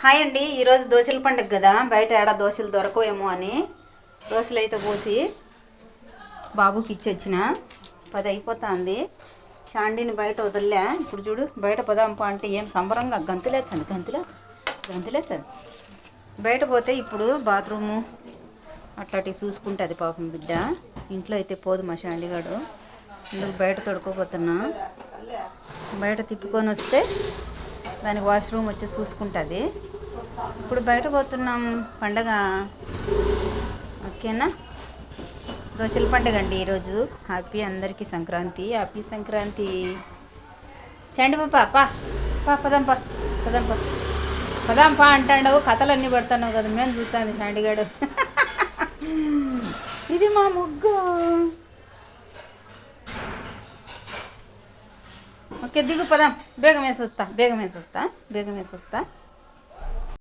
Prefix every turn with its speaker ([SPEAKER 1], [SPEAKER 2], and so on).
[SPEAKER 1] Hi అండి. ఈరోజు దోశల పండుగ కదా, బయట ఏడా దోశలు దొరకవేమో అని దోశలు అయితే పోసి బాబుకి ఇచ్చొచ్చిన. 10 అయిపోతుంది. చాండీని బయట వదిలే. ఇప్పుడు చూడు, బయట పదాంప అంటే ఏం సంబరంగా గంతులేచ్చదు. బయట పోతే ఇప్పుడు బాత్రూము అట్లాంటివి చూసుకుంటుంది పాపం బిడ్డ. ఇంట్లో అయితే పోదు మా చాండీగాడు. ఇందుకు బయట తొడుకోపోతున్నా. బయట తిప్పుకొని వస్తే దానికి వాష్రూమ్ వచ్చి చూసుకుంటుంది. ఇప్పుడు బయట పోతున్నాం పండగ. ఓకేనా? దోశల పండుగ అండి ఈరోజు. హ్యాపీ అందరికీ సంక్రాంతి. హ్యాపీ సంక్రాంతి. చండి పా పదాంపా అంటాడు. కథలన్నీ పడుతున్నావు కదా, మేము చూస్తాను చాండిగాడు. ఇది మా ముగ్గు. ఓకే దిగు, పదాం. బేగం వేసి వస్తా.